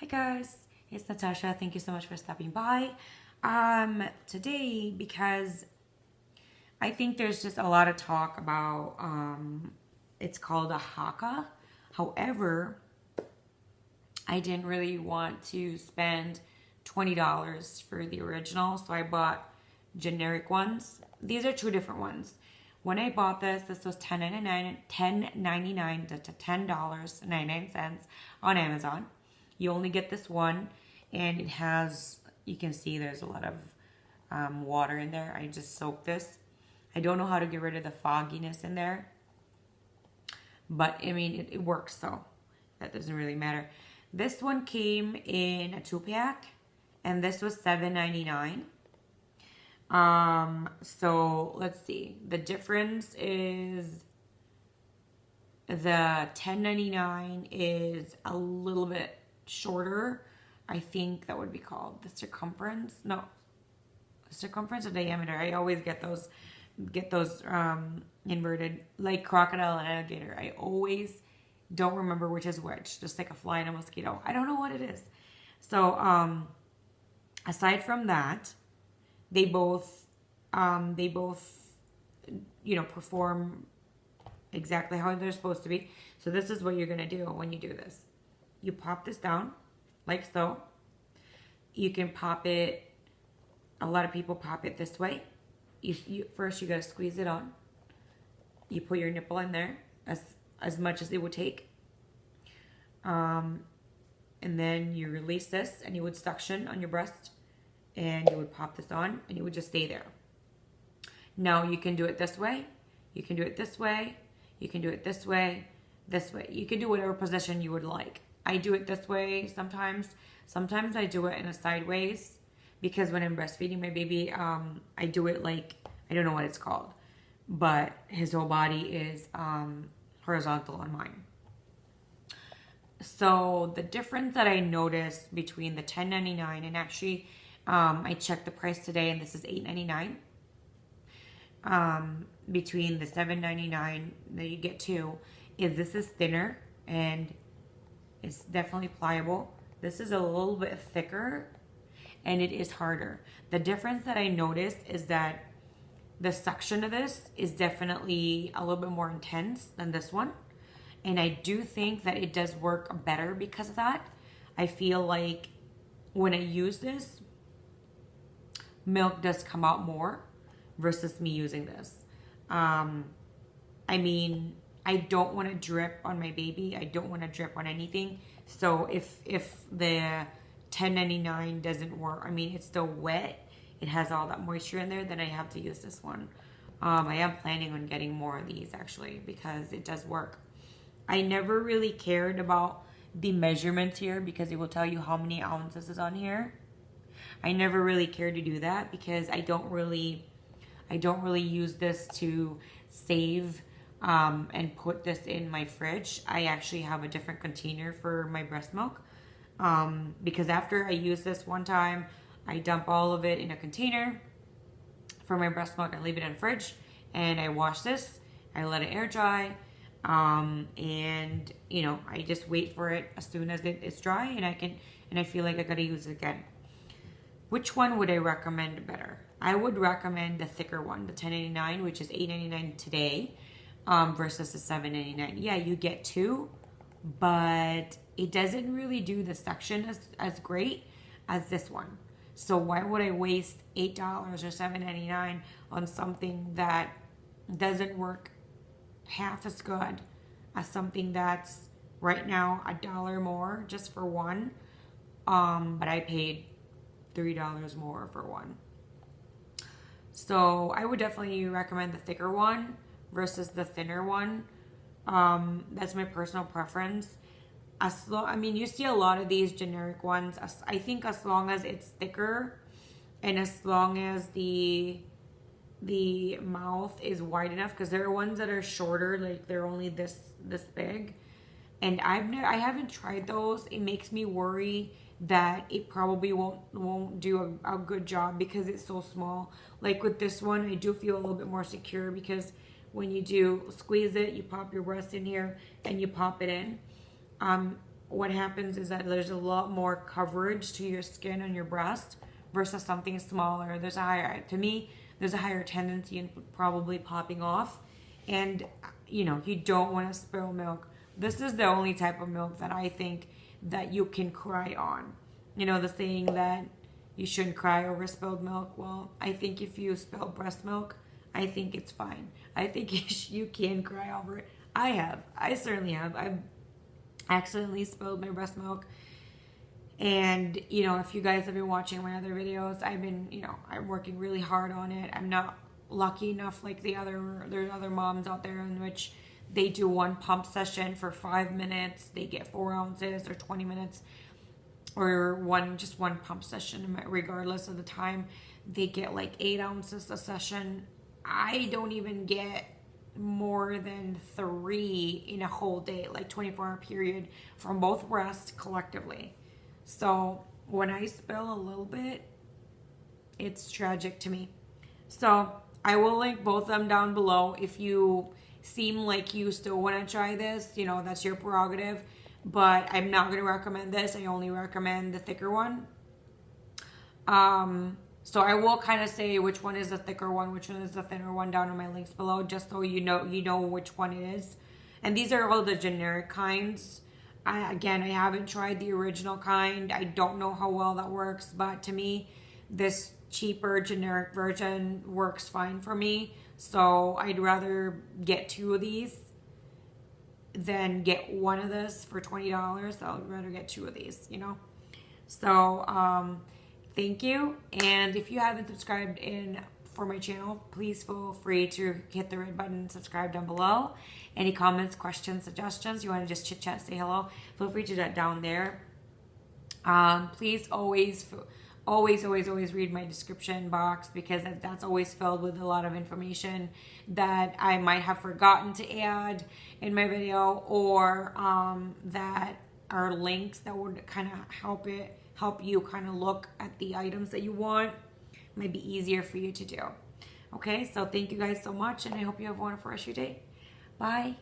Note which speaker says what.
Speaker 1: Hi guys, it's Natasha. Thank you so much for stopping by. Today, because I think there's just a lot of talk about it's called a Haakaa. However, I didn't really want to spend $20 for the original, so I bought generic ones. These are two different ones. When I bought this was $10.99 to $10.99 on Amazon. You only get this one, and it has, you can see there's a lot of water in there. I just soaked this. I don't know how to get rid of the fogginess in there, but I mean, it works, so that doesn't really matter. This one came in a 2-pack, and this was $7.99. So let's see. The difference is the $10.99 is a little bit shorter. I think that would be called the circumference. No, circumference or diameter. I always get those inverted, like crocodile and alligator. I always don't remember which is which, just like a fly and a mosquito. I don't know what it is. So aside from that, they both perform exactly how they're supposed to be. So this is what you're gonna do when you do this. You pop this down like so. You can pop it, a lot of people pop it this way. First you gotta squeeze it on. You put your nipple in there as much as it would take. And then you release this and you would suction on your breast and you would pop this on and it would just stay there. Now you can do it this way. You can do it this way. You can do it this way, this way. You can do whatever position you would like. I do it this way sometimes. Sometimes I do it in a sideways because when I'm breastfeeding my baby, I do it like, I don't know what it's called, but his whole body is horizontal on mine. So the difference that I noticed between the $10.99 and actually I checked the price today and this is $8.99. Between the $7.99 that you get two is this is thinner and it's definitely pliable. This is a little bit thicker and it is harder. The difference that I noticed is that the suction of this is definitely a little bit more intense than this one. And I do think that it does work better because of that. I feel like when I use this, milk does come out more versus me using this. I mean, I don't want to drip on my baby. I don't want to drip on anything. So if the $10.99 doesn't work, I mean, it's still wet. It has all that moisture in there, then I have to use this one. I am planning on getting more of these actually because it does work. I never really cared about the measurements here because it will tell you how many ounces is on here. I never really cared to do that because I don't really use this to save and put this in my fridge. I actually have a different container for my breast milk because after I use this one time, I dump all of it in a container for my breast milk. I leave it in the fridge and I wash this. I let it air dry. And you know, I just wait for it as soon as it's dry and I feel like I gotta use it again. Which one would I recommend better? I would recommend the thicker one, the $10.99, which is $8.99 today, versus the $7.99. Yeah, you get two, but it doesn't really do the suction as great as this one. So why would I waste $8 or $7.99 on something that doesn't work half as good as something that's right now $1 more just for one? But I paid $3 more for one. So I would definitely recommend the thicker one versus the thinner one. That's my personal preference. I mean, you see a lot of these generic ones. I think as long as it's thicker and as long as the mouth is wide enough, because there are ones that are shorter, like they're only this big, and I haven't tried those. It makes me worry that it probably won't do a good job because it's so small. Like with this one, I do feel a little bit more secure because when you do squeeze it, you pop your breast in here and you pop it in. what happens is that there's a lot more coverage to your skin on your breast versus something smaller. There's a higher, to me, there's a higher tendency in probably popping off. And, you know, you don't want to spill milk. This is the only type of milk that I think that you can cry on. You know, the saying that you shouldn't cry over spilled milk. Well, I think if you spill breast milk, I think it's fine. I think you can cry over it. I certainly have. I've accidentally spilled my breast milk. And, you know, if you guys have been watching my other videos, I've been, you know, I'm working really hard on it. I'm not lucky enough like there's other moms out there in which they do one pump session for 5 minutes. They get 4 ounces or 20 minutes or just one pump session. Regardless of the time, they get like 8 ounces a session. I don't even get more than 3 in a whole day, like 24-hour period from both breasts collectively. So when I spill a little bit, it's tragic to me. So I will link both of them down below. If you seem like you still want to try this, you know, that's your prerogative. But I'm not going to recommend this. I only recommend the thicker one. So I will kind of say which one is the thicker one, which one is the thinner one down in my links below, just so you know which one it is. And these are all the generic kinds. I haven't tried the original kind. I don't know how well that works, but to me, this cheaper generic version works fine for me. So I'd rather get 2 of these than get one of this for $20. I'd rather get 2 of these, you know. So thank you. And if you haven't subscribed for my channel, please feel free to hit the red button and subscribe down below. Any comments, questions, suggestions, you want to just chit chat, say hello, feel free to do that down there. Please always read my description box, because that's always filled with a lot of information that I might have forgotten to add in my video, or that are links that would kind of help you kind of look at the items that you want. Might be easier for you to do. Okay, so thank you guys so much, and I hope you have a wonderful rest of your day. Bye.